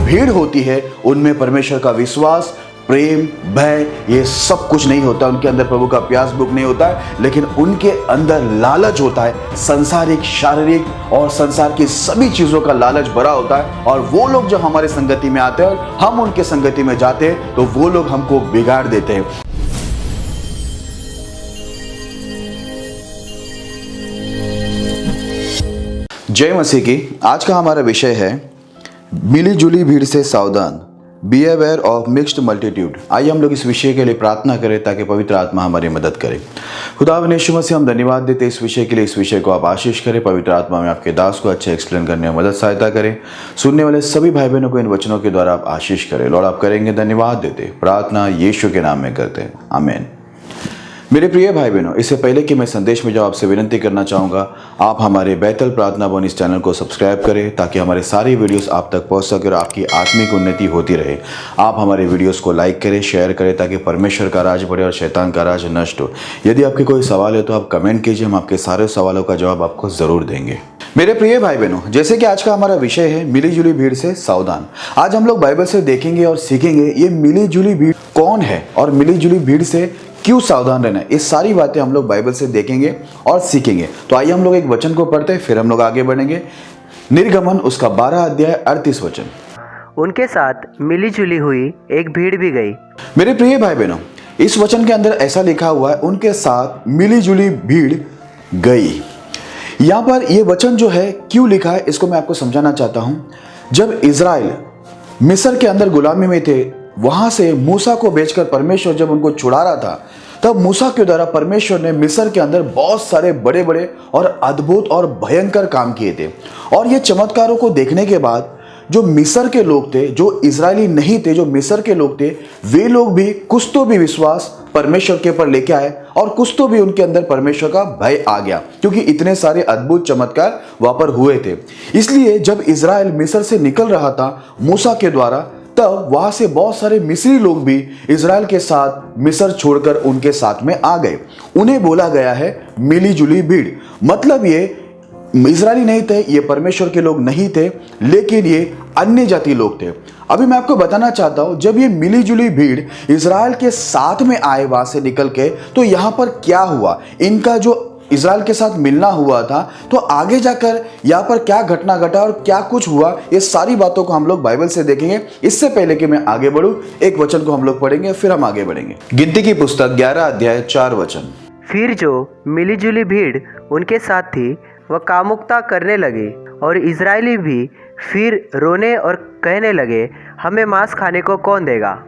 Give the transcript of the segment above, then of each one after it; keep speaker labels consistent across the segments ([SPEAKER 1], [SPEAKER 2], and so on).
[SPEAKER 1] भीड़ होती है उनमें परमेश्वर का विश्वास, प्रेम, भय ये सब कुछ नहीं होता, उनके अंदर प्रभु का प्यास भूख नहीं होता है, लेकिन उनके अंदर लालच होता है, सांसारिक, शारीरिक और संसार की सभी चीजों का लालच भरा होता है। और वो लोग जब हमारे संगति में आते हैं और हम उनके संगति में जाते हैं तो वो लोग हमको बिगाड़ देते हैं। जय मसीह की। आज का हमारा विषय है मिली जुली भीड़ से सावधान, be aware of mixed multitude. आइए हम लोग इस विषय के लिए प्रार्थना करें ताकि पवित्र आत्मा हमारी मदद करे। खुदावंद यीशु मसीह, हम धन्यवाद देते हैं इस विषय के लिए। इस विषय को आप आशीष करें, पवित्र आत्मा में आपके दास को अच्छे एक्सप्लेन करने में मदद सहायता करें। सुनने वाले सभी भाई बहनों को इन वचनों के द्वारा आप आशीष करें। लॉर्ड, आप करेंगे, धन्यवाद देते। प्रार्थना यीशु के नाम में करते हैं, आमीन। मेरे प्रिय भाई बहनों, इससे पहले कि मैं संदेश में जाऊँ, आपसे विनती करना चाहूँगा, आप हमारे बैतल प्रार्थना भवन इस चैनल को सब्सक्राइब करें ताकि हमारे सारी वीडियोस आप तक पहुँच सके और आपकी आत्मिक उन्नति होती रहे। आप हमारे वीडियोस को लाइक करें, शेयर करें ताकि परमेश्वर का राज बढ़े और शैतान का राज नष्ट हो। यदि आपके कोई सवाल है तो आप कमेंट कीजिए, हम आपके सारे सवालों का जवाब आपको ज़रूर देंगे। मेरे प्रिय भाई बहनों, जैसे कि आज का हमारा विषय है मिली जुली भीड़ से सावधान। आज हम लोग बाइबल से देखेंगे और सीखेंगे ये मिली जुली भीड़ कौन है और मिली जुली भीड़ से क्यों सावधान रहना है। ये सारी बातें हम लोग बाइबल से देखेंगे और सीखेंगे। तो आइए हम लोग एक वचन को पढ़ते हैं, फिर हम लोग आगे बढ़ेंगे। निर्गमन उसका 12 अध्याय 38 वचन।
[SPEAKER 2] उनके साथ मिली जुली हुई एक भीड़ भी गई।
[SPEAKER 1] मेरे प्रिय भाई बहनों, इस वचन के अंदर ऐसा लिखा हुआ है, उनके साथ मिली जुली भीड़ गई। यहाँ पर यह वचन जो है क्यों लिखा है इसको मैं आपको समझाना चाहता हूं। जब इजराइल मिस्र के अंदर गुलामी में थे, वहां से मूसा को बेचकर परमेश्वर जब उनको छुड़ा रहा था, तब मूसा के द्वारा परमेश्वर ने मिस्र के अंदर बहुत सारे बड़े बड़े और अद्भुत और भयंकर काम किए थे। और ये चमत्कारों को देखने के बाद जो मिस्र के लोग थे, जो इजरायली नहीं थे, जो मिस्र के लोग थे, वे लोग भी कुछ तो भी विश्वास परमेश्वर के ऊपर लेके आए और कुछ तो भी उनके अंदर परमेश्वर का भय आ गया, क्योंकि इतने सारे अद्भुत चमत्कार वहां पर हुए थे। इसलिए जब इजराइल मिस्र से निकल रहा था मूसा के द्वारा, तब वहां से बहुत सारे मिस्री लोग भी इजराइल के साथ मिस्र छोड़कर उनके साथ में आ गए। उन्हें बोला गया है मिली जुली भीड़। मतलब ये इजरायली नहीं थे, ये परमेश्वर के लोग नहीं थे, लेकिन ये अन्य जाति लोग थे। अभी मैं आपको बताना चाहता हूं, जब ये मिली जुली भीड़ इजराइल के साथ में आए वहां से निकल के, तो यहां पर क्या हुआ, इनका जो इजराइल के साथ मिलना हुआ था, तो आगे जाकर यहाँ पर क्या घटना घटा और क्या कुछ हुआ, ये सारी बातों को हम लोग बाइबल से देखेंगे। इससे पहले कि मैं आगे बढ़ूं, एक वचन को हम लोग पढ़ेंगे, फिर हम आगे बढ़ेंगे। गिनती की पुस्तक 11 अध्याय 4 वचन।
[SPEAKER 2] फिर जो मिली जुली भीड़ उनके साथ थी वह कामुकता करने लगी, और इजरायली भी फिर रोने और कहने लगे, हमें मांस खाने को कौन देगा।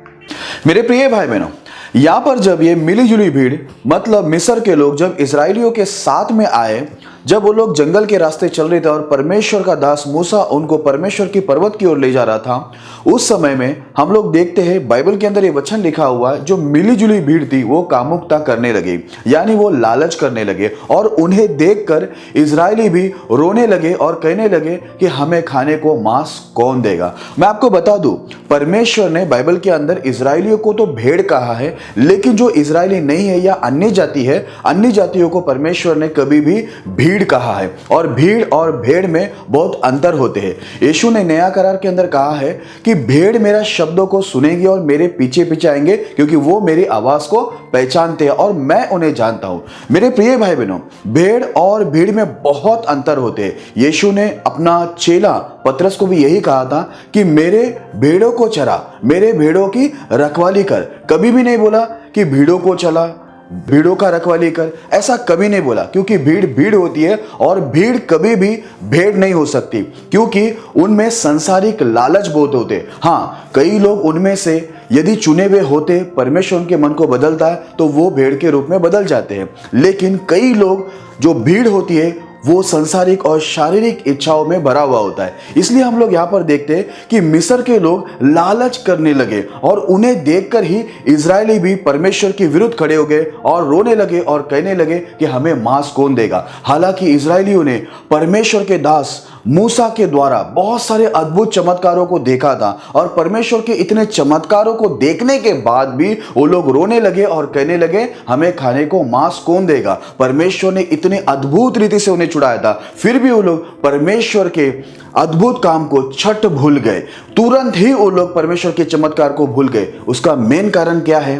[SPEAKER 1] मेरे प्रिय भाई बहनों, यहाँ पर जब ये मिली जुली भीड़ मतलब मिस्र के लोग जब इजरायलियों के साथ में आए, जब वो लोग जंगल के रास्ते चल रहे थे और परमेश्वर का दास मूसा उनको परमेश्वर की पर्वत की ओर ले जा रहा था, उस समय में हम लोग देखते हैं बाइबल के अंदर ये वचन लिखा हुआ है, जो मिली जुली भीड़ थी वो कामुकता करने लगी, यानी वो लालच करने लगे, और उन्हें देखकर इजरायली भी रोने लगे और कहने लगे कि हमें खाने को मांस कौन देगा। मैं आपको बता दूं, परमेश्वर ने बाइबल के अंदर इजरायलियों को तो भेड़ कहा है, लेकिन जो इजरायली नहीं है या अन्य जाति है, अन्य जातियों को परमेश्वर ने कभी भी भीड़ कहा है। और भीड़ और भेड़ में बहुत अंतर होते हैं। यीशु ने नया करार के अंदर कहा है कि भेड़ मेरा शब्दों को सुनेंगे और मेरे पीछे पीछे आएंगे, क्योंकि वो मेरी आवाज को पहचानते हैं और मैं उन्हें जानता हूं। मेरे प्रिय भाई बहनों, भेड़ और भीड़ में बहुत अंतर होते हैं। यीशु ने अपना चेला पतरस को भी यही कहा था कि मेरे भेड़ों को चरा, मेरे भेड़ों की रखवाली कर। कभी भी नहीं बोला कि भीड़ों को चला, भीड़ों का रखवाली कर, ऐसा कभी नहीं बोला, क्योंकि भीड़ भीड़ होती है और भीड़ कभी भी भेड़ नहीं हो सकती, क्योंकि उनमें संसारिक लालच बहुत होते। हाँ, कई लोग उनमें से यदि चुने हुए होते, परमेश्वर उनके मन को बदलता है तो वो भेड़ के रूप में बदल जाते हैं। लेकिन कई लोग जो भीड़ होती है वो संसारिक और शारीरिक इच्छाओं में भरा हुआ होता है। इसलिए हम लोग यहाँ पर देखते हैं कि मिस्र के लोग लालच करने लगे और उन्हें देखकर ही इजरायली भी परमेश्वर के विरुद्ध खड़े हो गए और रोने लगे और कहने लगे कि हमें मांस कौन देगा। हालांकि इजरायलियों ने परमेश्वर के दास मूसा के द्वारा बहुत सारे अद्भुत चमत्कारों को देखा था और परमेश्वर के इतने चमत्कारों को देखने के बाद भी वो लोग रोने लगे और कहने लगे हमें खाने को मांस कौन देगा। परमेश्वर ने इतने अद्भुत रीति से उन्हें छुड़ाया था, फिर भी वो लोग परमेश्वर के अद्भुत काम को छट भूल गए। तुरंत ही वो लोग परमेश्वर के चमत्कार को भूल गए। उसका मेन कारण क्या है?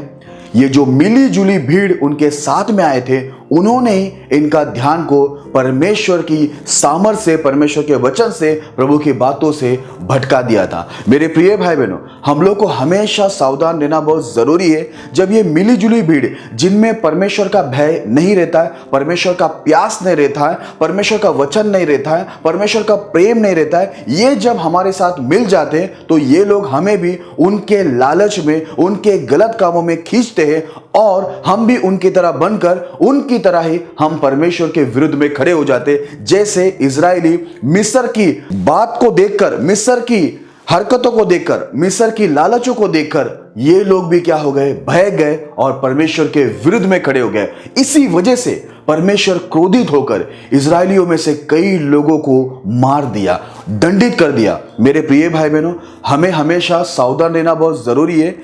[SPEAKER 1] ये जो मिली जुली भीड़ उनके साथ में आए थे, उन्होंने इनका ध्यान को परमेश्वर की सामर्थ्य से, परमेश्वर के वचन से, प्रभु की बातों से भटका दिया था। मेरे प्रिय भाई बहनों, हम लोग को हमेशा सावधान रहना बहुत जरूरी है। जब ये मिली जुली भीड़ जिनमें परमेश्वर का भय नहीं रहता है, परमेश्वर का प्यास नहीं रहता है, परमेश्वर का वचन नहीं रहता है, परमेश्वर का प्रेम नहीं रहता है, ये जब हमारे साथ मिल जाते हैं तो ये लोग हमें भी उनके लालच में, उनके गलत कामों में खींचते हैं और हम भी उनकी तरह बनकर, उनकी तरह ही हम परमेश्वर के विरुद्ध में खड़े हो जाते। जैसे इजरायली मिस्र की बात को देखकर, मिस्र की हरकतों को देखकर, मिस्र की लालचों को देखकर ये लोग भी क्या हो गए? भय गए और परमेश्वर के विरुद्ध में खड़े हो गए। इसी वजह से परमेश्वर क्रोधित होकर इजरायलियों में से कई लोगों को मार दिया, दंडित कर दिया। मेरे प्रिय भाई बहनों, हमें हमेशा सावधान रहना बहुत जरूरी है।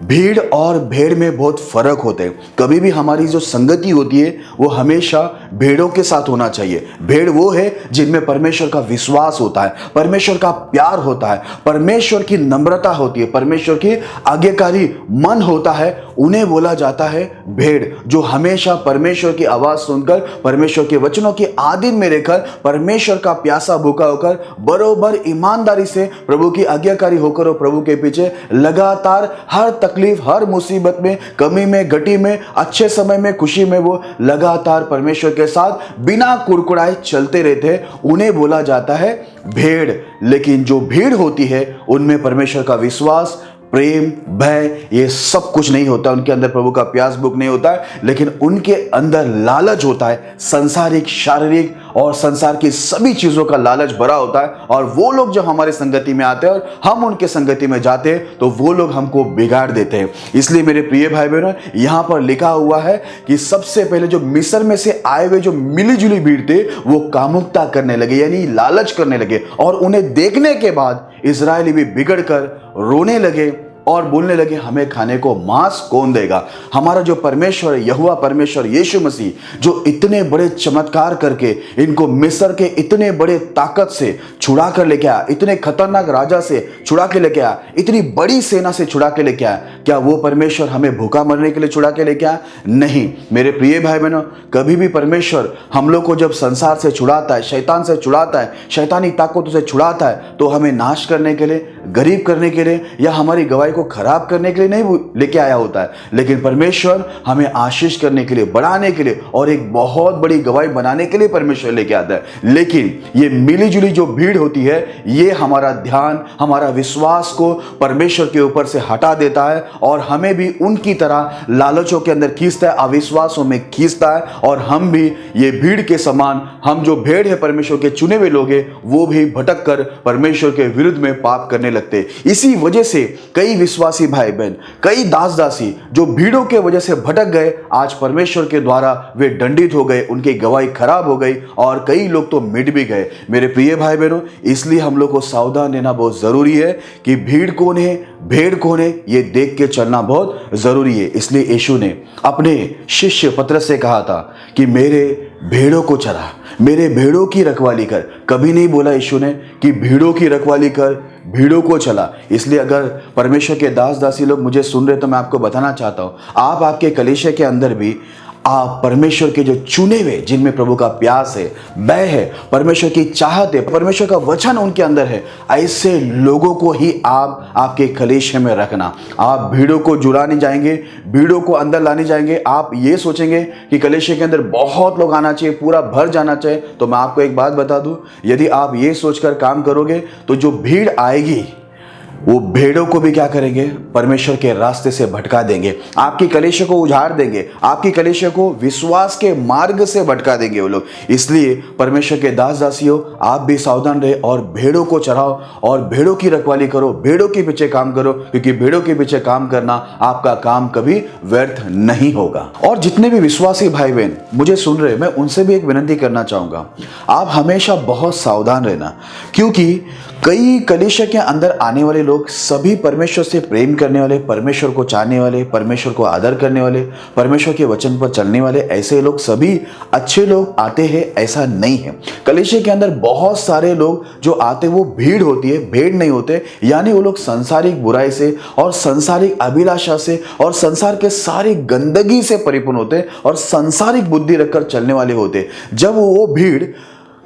[SPEAKER 1] भीड़ और भेड़ में बहुत फर्क होते हैं। कभी भी हमारी जो संगति होती है वो हमेशा भेड़ों के साथ होना चाहिए। भेड़ वो है जिनमें परमेश्वर का विश्वास होता है, परमेश्वर का प्यार होता है, परमेश्वर की नम्रता होती है, परमेश्वर की आज्ञाकारी मन होता है। उन्हें बोला जाता है भेड़, जो हमेशा परमेश्वर की आवाज सुनकर, परमेश्वर के वचनों के आधीन में रहकर, परमेश्वर का प्यासा भूखा होकर, बरोबर ईमानदारी से प्रभु की आज्ञाकारी होकर और प्रभु के पीछे लगातार हर तकलीफ, हर मुसीबत में, कमी में, घटी में, अच्छे समय में, खुशी में वो लगातार परमेश्वर के साथ बिना कुड़कुड़ाए चलते रहते, उन्हें बोला जाता है भेड़। लेकिन जो भीड़ होती है उनमें परमेश्वर का विश्वास, प्रेम, भय, ये सब कुछ नहीं होता। उनके अंदर प्रभु का प्यास भूख नहीं होता है, लेकिन उनके अंदर लालच होता है। सांसारिक, शारीरिक और संसार की सभी चीजों का लालच भरा होता है। और वो लोग जब हमारे संगति में आते हैं और हम उनके संगति में जाते हैं तो वो लोग हमको बिगाड़ देते हैं। इसलिए मेरे प्रिय भाई बहनों, यहां पर लिखा हुआ है कि सबसे पहले जो मिस्र में से आए हुए जो मिली जुली भीड़ थे वो कामुकता करने लगे, यानी लालच करने लगे। और उन्हें देखने के बाद इजरायली भी बिगड़कर रोने लगे और बोलने लगे हमें खाने को मांस कौन देगा। हमारा जो परमेश्वर, यहोवा परमेश्वर यीशु मसीह, जो इतने बड़े चमत्कार करके इनको मिस्र के इतने बड़े ताकत से छुड़ा कर लेके आया, इतने खतरनाक राजा से छुड़ा के लेके आया, इतनी बड़ी सेना से छुड़ा के लेके आया, क्या वो परमेश्वर हमें भूखा मरने के लिए छुड़ा के लेके आया? नहीं। मेरे प्रिय भाई बहनों, कभी भी परमेश्वर हम लोग को जब संसार से छुड़ाता है, शैतान से छुड़ाता है, शैतानी ताकतों से छुड़ाता है, तो हमें नाश करने के लिए, गरीब करने के लिए या हमारी गवाही को खराब करने के लिए नहीं लेके आया होता है। लेकिन परमेश्वर हमें आशीष करने के लिए, बढ़ाने के लिए और एक बहुत बड़ी गवाही बनाने के लिए परमेश्वर लेके आता है। लेकिन ये मिली जुली जो भीड़ होती है, ये हमारा ध्यान, हमारा विश्वास को परमेश्वर के ऊपर से हटा देता है और हमें भी उनकी तरह लालचों के अंदर खींचता है, अविश्वासों में खींचता है। और हम भी ये भीड़ के समान, हम जो भेड़ है परमेश्वर के चुने हुए लोग हैं, वो भी भटक कर परमेश्वर के विरुद्ध में पाप करने लगते। इसी वजह से कई विश्वासी भाई बहन, कई दास दासी जो भीड़ों के वजह से भटक गए, आज परमेश्वर के द्वारा वे दंडित हो गए, उनकी गवाही खराब हो गई और कई लोग तो मिट भी गए। मेरे प्रिय भाई बहनों, इसलिए हम लोग को सावधान रहना बहुत जरूरी है कि भीड़ कौन है, भेड़ कौन है, ये देख के चलना बहुत जरूरी है। इसलिए यीशु ने अपने शिष्य पतरस से कहा था कि मेरे भेड़ों को चरा, मेरे भेड़ों की रखवाली कर। कभी नहीं बोला यीशु ने कि भीड़ों की रखवाली कर, भीड़ों को चला। इसलिए अगर परमेश्वर के दास दासी लोग मुझे सुन रहे तो मैं आपको बताना चाहता हूं, आप आपके कलीसिया के अंदर भी आप परमेश्वर के जो चुने हुए, जिनमें प्रभु का प्यास है, भय है, परमेश्वर की चाहत है, परमेश्वर का वचन उनके अंदर है, ऐसे लोगों को ही आप आपके कलीसिया में रखना। आप भीड़ों को जुड़ाने जाएंगे, भीड़ों को अंदर लाने जाएंगे, आप ये सोचेंगे कि कलीसिया के अंदर बहुत लोग आना चाहिए, पूरा भर जाना चाहिए। तो मैं आपको एक बात बता दूं, यदि आप ये सोचकर काम करोगे तो जो भीड़ आएगी वो भेड़ों को भी क्या करेंगे, परमेश्वर के रास्ते से भटका देंगे, आपकी कलीसिया को उजाड़ देंगे, आपकी कलीसिया को विश्वास के मार्ग से भटका देंगे वो लोग। इसलिए परमेश्वर के दास दासियों, आप भी सावधान रहे और भेड़ों को चढ़ाओ और भेड़ों की रखवाली करो, भेड़ों के पीछे काम करो, क्योंकि भेड़ों के पीछे काम करना आपका काम कभी व्यर्थ नहीं होगा। और जितने भी विश्वासी भाई बहन मुझे सुन रहे, मैं उनसे भी एक विनती करना चाहूंगा, आप हमेशा बहुत सावधान रहना, क्योंकि कई कलीसिया के अंदर आने वाले लोग सभी परमेश्वर से प्रेम करने वाले, परमेश्वर को चाहने वाले, परमेश्वर को आदर करने वाले, परमेश्वर के वचन पर चलने वाले, ऐसे लोग सभी अच्छे लोग आते हैं ऐसा नहीं है। कलीसिया के अंदर बहुत सारे लोग जो आते वो भीड़ होती है, भेड़ नहीं होते, यानी वो लोग संसारिक बुराई से और संसारिक अभिलाषा से और संसार के सारी गंदगी से परिपूर्ण होते और संसारिक बुद्धि रखकर चलने वाले होते। जब वो भीड़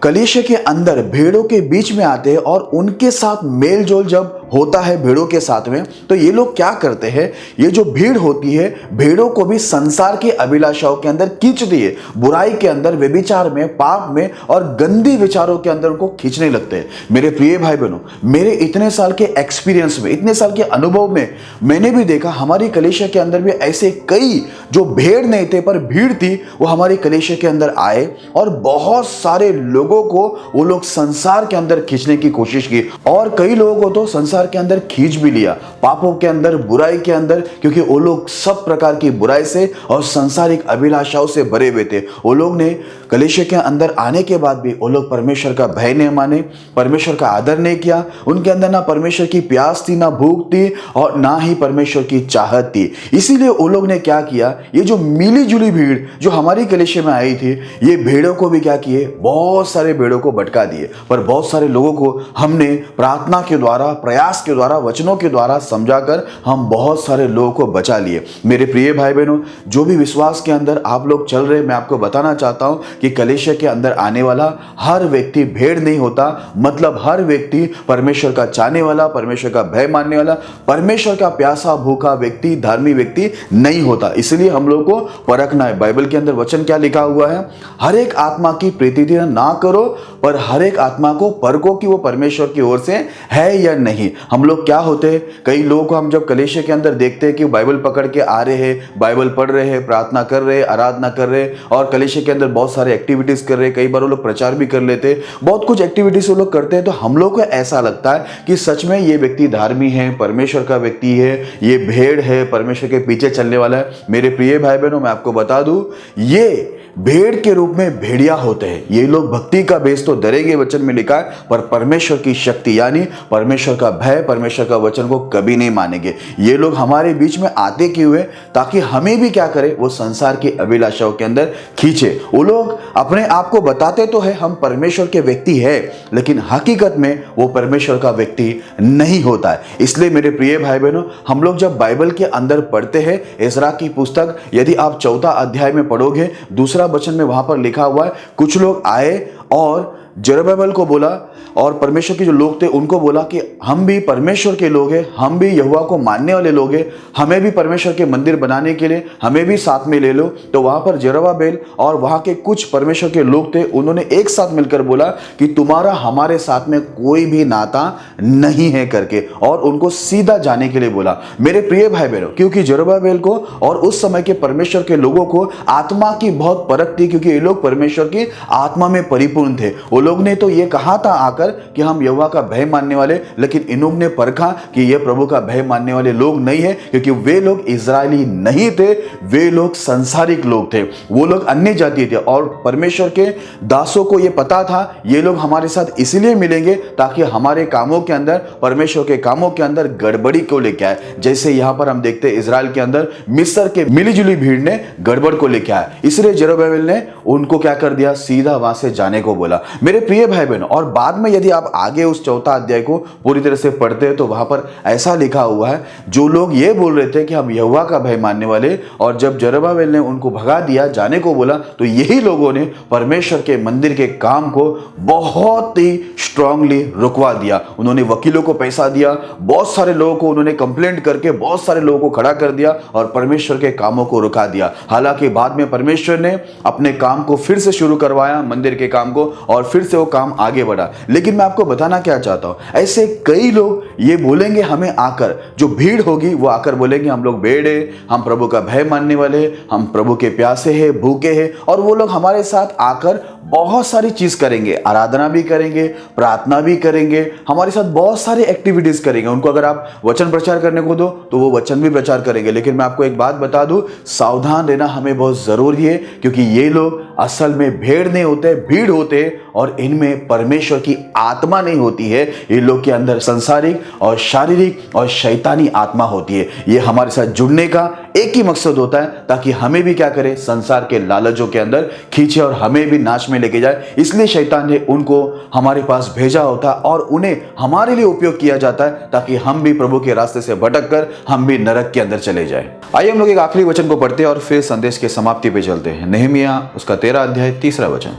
[SPEAKER 1] कलीसिया के अंदर भेड़ों के बीच में आते हैं और उनके साथ मेल जोल जब होता है भेड़ों के साथ में, तो ये लोग क्या करते हैं, ये जो भीड़ होती है भेड़ों को भी संसार की अभिलाषाओं के अंदर खींचती है, बुराई के अंदर, व्यभिचार में, पाप में और गंदी विचारों के अंदर उनको खींचने लगते हैं। मेरे प्रिय भाई बहनों, मेरे इतने साल के एक्सपीरियंस में, इतने साल के अनुभव में मैंने भी देखा, हमारी कलीसिया के अंदर भी ऐसे कई जो भेड़ नहीं थे पर भीड़ थी, वो हमारी कलीसिया के अंदर आए और बहुत सारे लोगों को वो लोग संसार के अंदर खींचने की कोशिश की और कई लोगों को तो संसार के अंदर खींच भी लिया, पापों के अंदर, बुराई के अंदर, क्योंकि वो लोग सब प्रकार की बुराई से और सांसारिक अभिलाषाओं से भरे हुए थे। वो लोग ने कलीसिया के अंदर आने के बाद भी वो लोग परमेश्वर का भय नहीं माने, परमेश्वर का आदर नहीं किया, उनके अंदर ना परमेश्वर की प्यास थी, ना भूख थी और ना ही परमेश्वर की चाहत थी। इसीलिए वो लोग ने क्या किया, ये जो मिली जुली भीड़ जो हमारी कलीसिया में आई थी, ये भेड़ों को भी क्या किए, बहुत सारे भेड़ों को भटका दिए। पर बहुत सारे लोगों को हमने प्रार्थना के द्वारा, प्रयास के द्वारा, वचनों के द्वारा समझाकर हम बहुत सारे लोगों को बचा लिए। मेरे प्रिय भाई बहनों, जो भी विश्वास के अंदर आप लोग चल रहे, मैं आपको बताना चाहता हूं कि कलीसिया के अंदर आने वाला हर व्यक्ति भेड़ नहीं होता। मतलब हर व्यक्ति परमेश्वर का चाहने वाला, परमेश्वर का भय मानने वाला, परमेश्वर का प्यासा भूखा व्यक्ति, धार्मिक व्यक्ति नहीं होता। इसलिए हम लोग को परखना है। बाइबल के अंदर वचन क्या लिखा हुआ है, हर एक आत्मा की प्रीति ना करो, पर हर एक आत्मा को परखो कि वो परमेश्वर की ओर से है या नहीं। हम लोग क्या होते हैं, कई लोगों को हम जब कलीसिया के अंदर देखते हैं कि बाइबल पकड़ के आ रहे हैं, बाइबल पढ़ रहे हैं, प्रार्थना कर रहे हैं, आराधना कर रहे हैं और कलीसिया के अंदर बहुत सारे एक्टिविटीज कर रहे हैं, कई बार वो लोग प्रचार भी कर लेते हैं, बहुत कुछ एक्टिविटीज वो लोग करते हैं, तो हम लोग को ऐसा लगता है कि सच में ये व्यक्ति धार्मिक है, परमेश्वर का व्यक्ति है, ये भेड़ है, परमेश्वर के पीछे चलने वाला है। मेरे प्रिय भाई बहनों, मैं आपको बता दूं, ये भेड़ के रूप में भेड़िया होते हैं। ये लोग भक्ति का बेस तो डरेंगे, वचन में लिखा है, पर परमेश्वर की शक्ति यानी परमेश्वर का भय, परमेश्वर का वचन को कभी नहीं मानेंगे। ये लोग हमारे बीच में आते क्यों हुए, ताकि हमें भी क्या करें, वो संसार की अभिलाषाओं के अंदर खींचे। वो लोग अपने आप को बताते तो है हम परमेश्वर के व्यक्ति है, लेकिन हकीकत में वो परमेश्वर का व्यक्ति नहीं होता है। इसलिए मेरे प्रिय भाई बहनों, हम लोग जब बाइबल के अंदर पढ़ते हैं, एजरा की पुस्तक यदि आप 4 अध्याय में पढ़ोगे, दूसरा वचन में वहां पर लिखा हुआ है, कुछ लोग आए और जरुब्बाबेल को बोला और परमेश्वर के जो लोग थे उनको बोला कि हम भी परमेश्वर के लोग हैं, हम भी यहोवा को मानने वाले लोग हैं, हमें भी परमेश्वर के मंदिर बनाने के लिए हमें भी साथ में ले लो। तो वहां पर जरुब्बाबेल और वहां के कुछ परमेश्वर के लोग थे, उन्होंने एक साथ मिलकर बोला कि तुम्हारा हमारे साथ में कोई भी नाता नहीं है करके, और उनको सीधा जाने के लिए बोला। मेरे प्रिय भाई बहनों, क्योंकि जरुब्बाबेल को और उस समय के परमेश्वर के लोगों को आत्मा की बहुत परख थी, क्योंकि ये लोग परमेश्वर की आत्मा में परिपूर्ण थे। वो लोग ने तो ये कहा था आकर कि हम यहोवा का भय मानने वाले, लेकिन इन लोग ने परखा कि ये प्रभु का भय मानने वाले लोग नहीं है, क्योंकि वे लोग इजरायली नहीं थे, वे लोग संसारिक लोग थे, वो लोग अन्य जाति थे। और परमेश्वर के दासों को ये पता था ये लोग हमारे साथ इसलिए मिलेंगे ताकि हमारे कामों के अंदर, परमेश्वर के कामों के अंदर गड़बड़ी को लेके आए। जैसे यहां पर हम देखते हैं इजराइल के अंदर मिस्र के मिलीजुली भीड़ ने गड़बड़ को लेके आया, इसलिए जरुब्बाबेल ने उनको क्या कर दिया, सीधा वहां से जाने को बोला। मेरे प्रिय भाई बहनों, और बाद में यदि आप आगे उस 4 अध्याय को पूरी तरह से पढ़ते हैं तो वहां पर ऐसा लिखा हुआ है, जो लोग ये बोल रहे थे कि हम यहोवा का भय मानने वाले, और जब जरुब्बाबेल ने उनको भगा दिया, जाने को बोला, तो यही लोगों ने परमेश्वर के मंदिर के काम को बहुत ही स्ट्रांगली रुकवा दिया। उन्होंने वकीलों को पैसा दिया, बहुत सारे लोगों को उन्होंने कंप्लेंट करके बहुत सारे लोगों को खड़ा कर दिया और परमेश्वर के कामों को रुका दिया। हालांकि बाद में परमेश्वर ने अपने काम को फिर से शुरू करवाया, मंदिर के काम को, और फिर फिर से वो काम आगे बढ़ा। लेकिन मैं आपको बताना क्या चाहता हूँ, ऐसे कई लोग ये बोलेंगे हमें आकर, जो भीड़ होगी वो आकर बोलेंगे हम लोग भेड़ है, हम प्रभु का भय मानने वाले, हम प्रभु के प्यासे हैं, भूखे हैं, और वो लोग हमारे साथ आकर बहुत सारी चीज करेंगे, आराधना भी करेंगे, प्रार्थना भी करेंगे, हमारे साथ बहुत सारी एक्टिविटीज करेंगे। उनको अगर आप वचन प्रचार करने को दो तो वो वचन भी प्रचार करेंगे। लेकिन मैं आपको एक बात बता दूं, सावधान रहना हमें बहुत जरूरी है, क्योंकि ये लोग असल में भेड़ नहीं होते, भीड़ होते हैं, और इनमें परमेश्वर की आत्मा नहीं होती है। ये लोग के अंदर संसारिक और शारीरिक और शैतानी आत्मा होती है। ये हमारे साथ जुड़ने का एक ही मकसद होता है, ताकि हमें भी क्या करे, संसार के लालचों के अंदर खींचे और हमें भी नाश में लेके जाए। इसलिए शैतान ने उनको हमारे पास भेजा होता है और उन्हें हमारे लिए उपयोग किया जाता है, ताकि हम भी प्रभु के रास्ते से भटक कर हम भी नरक के अंदर चले जाए। आइए हम लोग एक आखिरी वचन को पढ़ते हैं और फिर संदेश के समाप्ति पे चलते हैं। नहमीया उसका 13 अध्याय 3 वचन।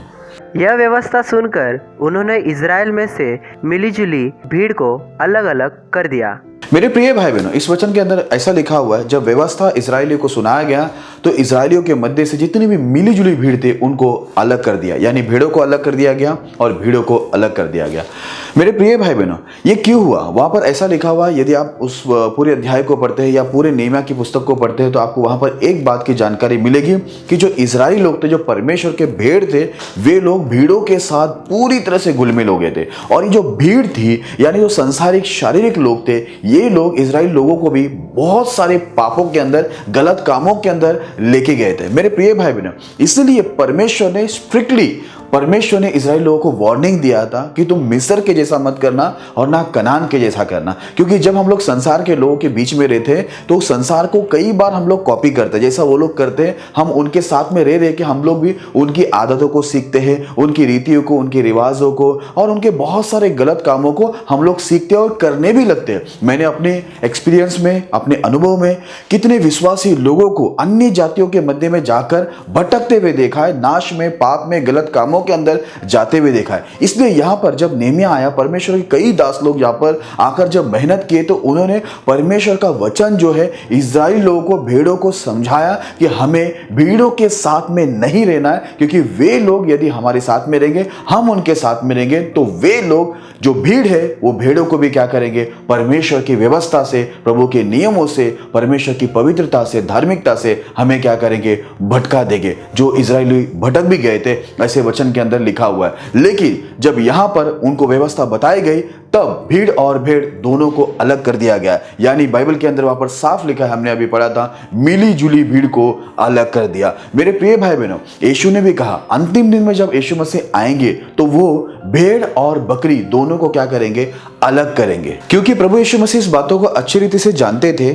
[SPEAKER 2] यह व्यवस्था सुनकर उन्होंने इज़राइल में से मिलीजुली भीड़ को अलग अलग कर दिया।
[SPEAKER 1] मेरे प्रिय भाई बहनों, इस वचन के अंदर ऐसा लिखा हुआ है, जब व्यवस्था इजरायलियों को सुनाया गया तो इजरायलियों के मध्य से जितनी भी मिलीजुली भीड़ थी उनको अलग कर दिया, यानी भीड़ों को अलग कर दिया गया और भीड़ों को अलग कर दिया गया। मेरे प्रिय भाई बहनों, ये क्यों हुआ? वहां पर ऐसा लिखा हुआ है, यदि आप उस पूरे अध्याय को पढ़ते हैं या पूरे नेहमिया की पुस्तक को पढ़ते हैं तो आपको वहां पर एक बात की जानकारी मिलेगी कि जो इजरायली लोग थे, जो परमेश्वर के भेड़ थे, वे लोग भीड़ों के साथ पूरी तरह से घुल-मिल हो गए थे। और ये जो भीड़ थी, यानी जो संसारिक शारीरिक लोग थे, ये लोग इजराइल लोगों को भी बहुत सारे पापों के अंदर, गलत कामों के अंदर लेके गए थे। मेरे प्रिय भाई बहनों, इसलिए परमेश्वर ने इजराइल लोगों को वार्निंग दिया था कि तुम मिस्र के जैसा मत करना और ना कनान के जैसा करना। क्योंकि जब हम लोग संसार के लोगों के बीच में रहते हैं तो संसार को कई बार हम लोग कॉपी करते हैं, जैसा वो लोग करते हैं हम उनके साथ में रह के हम लोग भी उनकी आदतों को सीखते हैं, उनकी रीतियों को, उनके रिवाजों को और उनके बहुत सारे गलत कामों को हम लोग सीखते हैं और करने भी लगते हैं। मैंने अपने एक्सपीरियंस में, अपने अनुभव में कितने विश्वासी लोगों को अन्य जातियों के मध्य में जाकर भटकते हुए देखा है, नाश में, पाप में, गलत कामों के अंदर जाते हुए देखा है। इसलिए यहां पर जब नेहमिया आया, परमेश्वर के कई दास लोग यहां पर आकर जब मेहनत किए तो उन्होंने परमेश्वर का वचन जो है इजराइल लोगों को, भेड़ों को समझाया कि हमें भीड़ों के साथ में नहीं रहना है, क्योंकि वे लोग यदि हमारे साथ में रहेंगे, हम उनके साथ में रहेंगे, तो वे लोग जो भीड़ है वो भेड़ों को भी क्या करेंगे, परमेश्वर की व्यवस्था से, प्रभु के नियमों से, परमेश्वर की पवित्रता से, धार्मिकता से हमें क्या करेंगे, भटका देंगे। जो इजरायली भटक भी गए थे, ऐसे वचन के अंदर लिखा हुआ है। लेकिन जब यहां पर उनको व्यवस्था बताई गई तब भीड़ और भेड़ दोनों को अलग कर दिया गया। यानी बाइबल के अंदर वहां पर साफ लिखा है, हमने अभी पढ़ा था, मिली जुली भीड़ को अलग कर दिया। मेरे प्रिय भाई बहनों, यीशु ने भी कहा अंतिम दिन में जब यीशु मसीह आएंगे तो वो भेड़ और बकरी दोनों को क्या करेंगे, अलग करेंगे। क्योंकि प्रभु यीशु मसीह इस बातों को अच्छी रीति से जानते थे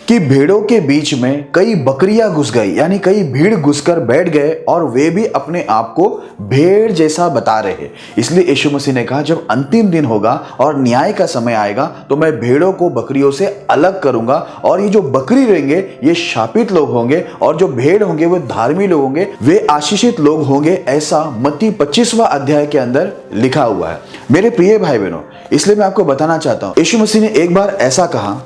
[SPEAKER 1] कि भेड़ों के बीच में कई बकरियां घुस गई, यानी कई भीड़ घुसकर बैठ गए और वे भी अपने आप को भेड़ जैसा बता रहे। इसलिए यीशु मसीह ने कहा जब अंतिम दिन होगा और न्याय का समय आएगा तो मैं भेड़ों को बकरियों से अलग करूंगा, और ये जो बकरी रहेंगे ये शापित लोग होंगे और जो भेड़ होंगे वो धार्मिक लोग होंगे, वे आशीषित लोग होंगे। ऐसा मत्ती 25वां अध्याय के अंदर लिखा हुआ है। मेरे प्रिय भाई बहनों, इसलिए मैं आपको बताना चाहता हूं, यीशु मसीह ने एक बार ऐसा कहा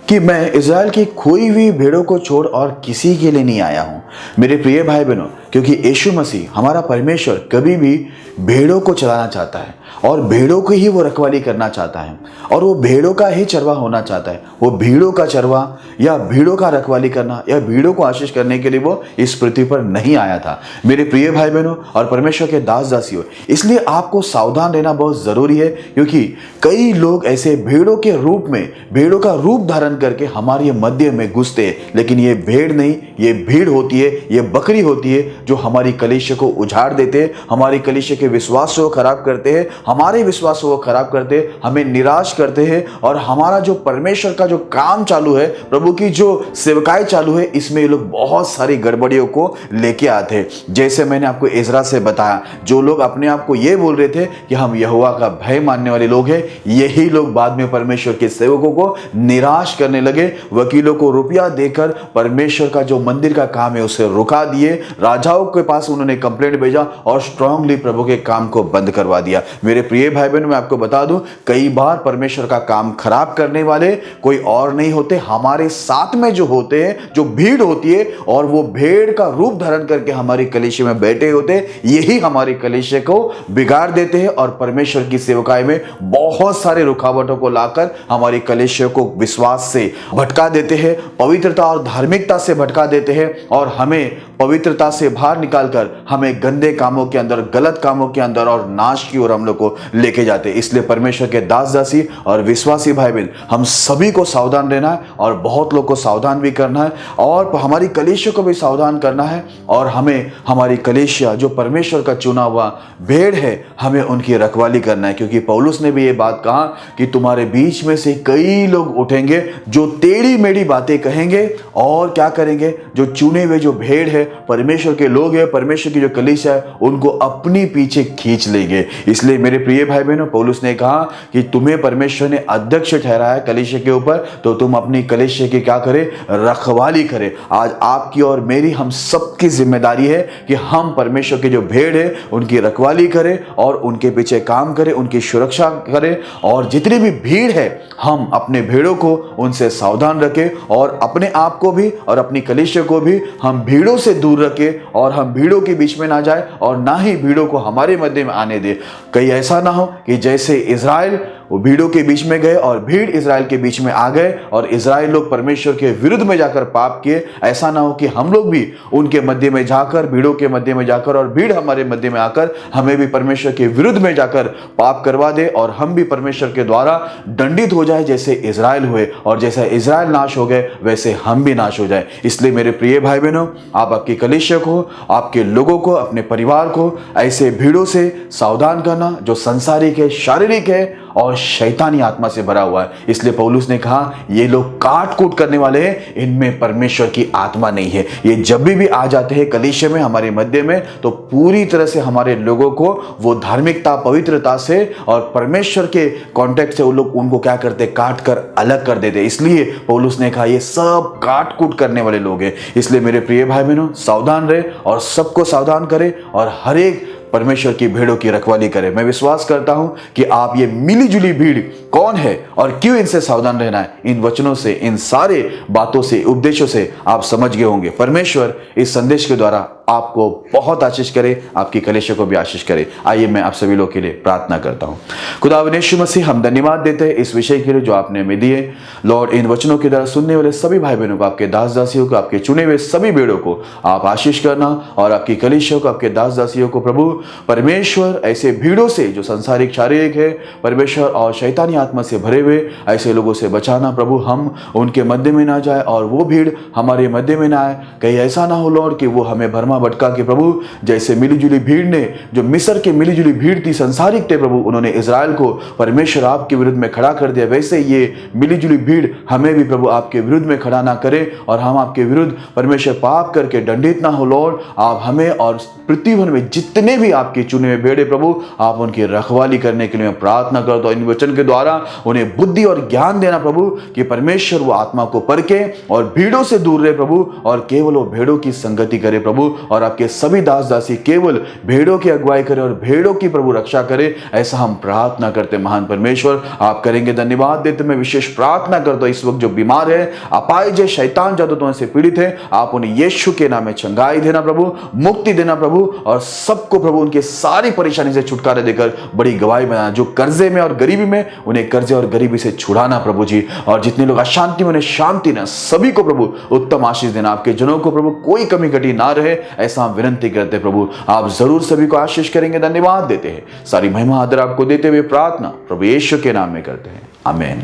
[SPEAKER 1] कि मैं इज़राइल की खोई हुई भेड़ों को छोड़ और किसी के लिए नहीं आया हूं। मेरे प्रिय भाई बहनों, क्योंकि यीशु मसीह हमारा परमेश्वर कभी भी भेड़ों को चलाना चाहता है और भेड़ों की ही वो रखवाली करना चाहता है और वो भेड़ों का ही चरवा होना चाहता है। वो भीड़ों का चरवा या भीड़ों का रखवाली करना या भीड़ों को आशीष करने के लिए वो इस पृथ्वी पर नहीं आया था। मेरे प्रिय भाई बहनों और परमेश्वर के दास दासियों, इसलिए आपको सावधान रहना बहुत जरूरी है, क्योंकि कई लोग ऐसे भेड़ों के रूप में, भेड़ों का रूप धारण करके हमारे मध्य में घुसते हैं। लेकिन ये भेड़ नहीं, ये भीड़ होती है, ये बकरी होती है जो हमारी कलीसिया को उजाड़ देते हैं, हमारी कलीसिया के विश्वास को खराब करते हैं, हमारे विश्वास को खराब करते हैं, हमें निराश करते हैं और हमारा जो परमेश्वर का जो काम चालू है, प्रभु की जो सेवकाई चालू है, इसमें ये लोग बहुत सारी गड़बड़ियों को लेके आते हैं। जैसे मैंने आपको इज़रा से बताया, जो लोग अपने आप को ये बोल रहे थे कि हम यहोवा का भय मानने वाले लोग हैं, यही लोग बाद में परमेश्वर के सेवकों को निराश करने लगे। वकीलों को रुपया देकर परमेश्वर का जो मंदिर का काम है उसे रुका दिए, राजा विधायक के पास उन्होंने कंप्लेंट भेजा और स्ट्रांगली प्रभु के काम को बंद करवा दिया। मेरे प्रिय भाई बहन, मैं आपको बता दूं, कई बार परमेश्वर का काम खराब करने वाले कोई और नहीं होते, हमारे साथ में जो होते हैं, जो भीड़ होती है, और वो भेड़ का रूप धारण करके हमारी कलीसिया में बैठे होते हैं, यही हमारी कलीसिया को बिगाड़ देते हैं और परमेश्वर की सेवकाई में बहुत सारे रुकावटों को लाकर हमारी कलीसिया को विश्वास से भटका देते हैं, पवित्रता और धार्मिकता से भटका देते हैं और हमें पवित्रता से बाहर निकालकर हमें गंदे कामों के अंदर, गलत कामों के अंदर और नाश की ओर हम लोग को लेके जाते हैं। इसलिए परमेश्वर के दास दासी और विश्वासी भाई बहन, हम सभी को सावधान रहना है और बहुत लोग को सावधान भी करना है और हमारी कलीसिया को भी सावधान करना है। और हमें हमारी कलीसिया जो परमेश्वर का चुना हुआ भेड़ है, हमें उनकी रखवाली करना है, क्योंकि पौलुस ने भी ये बात कहा कि तुम्हारे बीच में से कई लोग उठेंगे जो टेढ़ी मेढ़ी बातें कहेंगे और क्या करेंगे, जो चुने हुए जो भेड़ है, परमेश्वर के लोग हैं, परमेश्वर की जो कलीसिया है, उनको अपनी पीछे खींच लेंगे। इसलिए मेरे प्रिय भाई बहनों, पौलुस ने कहा कि तुम्हें परमेश्वर ने अध्यक्ष ठहराया कलीसिया के ऊपर, तो तुम अपनी कलीसिया की क्या करें, रखवाली करें। आज आपकी और मेरी, हम सबकी जिम्मेदारी है कि हम परमेश्वर के जो भेड़ है उनकी रखवाली करें और उनके पीछे काम करें, उनकी सुरक्षा करें, और जितनी भी भीड़ है हम अपने भेड़ों को उनसे सावधान रखें और अपने आप को भी और अपनी कलीसिया को भी हम भीड़ों से दूर रखें और हम भीड़ों के बीच में ना जाए और ना ही भीड़ों को हमारे मध्य में आने दे। कहीं ऐसा ना हो कि जैसे इजराइल वो भीड़ों के बीच में गए और भीड़ इजराइल के बीच में आ गए और इजराइल लोग परमेश्वर के विरुद्ध में जाकर पाप किए, ऐसा ना हो कि हम लोग भी उनके मध्य में जाकर, भीड़ों के मध्य में जाकर और भीड़ हमारे मध्य में आकर हमें भी परमेश्वर के विरुद्ध में जाकर पाप करवा दे और हम भी परमेश्वर के द्वारा दंडित हो जाए, जैसे इजराइल हुए और जैसे इजराइल नाश हो गए वैसे हम भी नाश हो जाए। इसलिए मेरे प्रिय भाई बहनों, आप आपकी कलीसिया को, आपके लोगों को, अपने परिवार को ऐसे भीड़ों से सावधान करना जो संसारिक है, शारीरिक है और शैतानी आत्मा से भरा हुआ है। इसलिए पौलुस ने कहा ये लोग काट कूट करने वाले हैं, इनमें परमेश्वर की आत्मा नहीं है। ये जब भी आ जाते हैं कलीसिया में, हमारे मध्य में, तो पूरी तरह से हमारे लोगों को वो धार्मिकता, पवित्रता से और परमेश्वर के कॉन्टेक्ट से वो लोग उनको क्या करते, काट कर अलग कर देते। इसलिए पौलुस ने कहा ये सब काट कूट करने वाले लोग हैं। इसलिए मेरे प्रिय भाई बहनों, सावधान रहे और सबको सावधान करें और हर एक परमेश्वर की भेड़ों की रखवाली करें। मैं विश्वास करता हूं कि आप ये मिली जुली भीड़ कौन है और क्यों इनसे सावधान रहना है, इन वचनों से, इन सारे बातों से, उपदेशों से आप समझ गए होंगे। परमेश्वर इस संदेश के द्वारा आपको बहुत आशीष करे, आपकी कलीसिया को भी आशीष करे। आइए मैं आप सभी लोग के लिए प्रार्थना करता हूं। खुदावंद यीशु मसीह, हम धन्यवाद देते हैं इस विषय के लिए जो आपने हमें दिए। लॉर्ड, इन वचनों के द्वारा सुनने वाले सभी भाई बहनों को, आपके दास दासियों को, आपके चुने हुए सभी भेड़ों को आप आशीष करना और आपकी कलीसिया को, आपके दास दासियों को प्रभु परमेश्वर ऐसे भीड़ों से जो संसारिक, शारीरिक है परमेश्वर और शैतानी आत्मा से भरे हुए ऐसे लोगों से बचाना प्रभु। हम उनके मध्य में ना जाए और वो भीड़ हमारे मध्य में ना आए। कहीं ऐसा ना हो लॉर्ड कि वो हमें भरमा भटका के प्रभु, जैसे मिलीजुली भीड़ ने, जो मिस्र की मिलीजुली भीड़ थी, संसारिक थे प्रभु, उन्होंने इजराइल को परमेश्वर आपके विरुद्ध में खड़ा कर दिया, वैसे ये मिलीजुली भीड़ हमें भी प्रभु आपके विरुद्ध में खड़ा ना करे और हम आपके विरुद्ध परमेश्वर पाप करके दंडित ना हो। लॉर्ड, आप हमें और पृथ्वी भर में जितने भी आपके चुने हुए भेड़े प्रभु, आप उनकी रखवाली करने के लिए मैं प्रार्थना करता हूं। इन वचन के द्वारा उन्हें बुद्धि और ज्ञान देना प्रभु कि परमेश्वर वो आत्मा को परखे और भीड़ों से दूर रहे प्रभु और केवल वो भेड़ों की संगति करे प्रभु, और आपके सभी दास दासी केवल भेड़ों की अगुवाई करे और भेड़ों की प्रभु रक्षा करे। ऐसा हम प्रार्थना करते महान परमेश्वर, आप करेंगे। धन्यवाद देते। मैं विशेष प्रार्थना करता हूं इस वक्त जो बीमार है, अपाहिज, शैतान जादूतों से पीड़ित है, आप उन्हें यीशु के नाम में चंगाई देना प्रभु, मुक्ति देना प्रभु, और सबको प्रभु उनके सारी परेशानी से छुटकारा देकर बड़ी गवाही बनाना। जो कर्जे में और गरीबी में, उन्हें कर्जे और गरीबी से छुड़ाना प्रभु जी, और जितने लोग अशांति में उन्हें शांति ना, सभी को प्रभु उत्तम आशीष देना। आपके जनों को प्रभु कोई कमी घटी ना रहे, ऐसा हम विनती करते प्रभु। आप जरूर सभी को आशीष करेंगे। धन्यवाद देते हैं। सारी महिमा आदर आपको देते हुए प्रार्थना प्रभु यीशु के नाम में करते हैं, आमीन।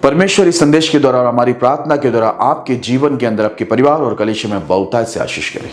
[SPEAKER 1] परमेश्वर इस संदेश के द्वारा और हमारी प्रार्थना के द्वारा आपके जीवन के अंदर, आपके परिवार और कलीसिया में बहुतायत से आशीष करें।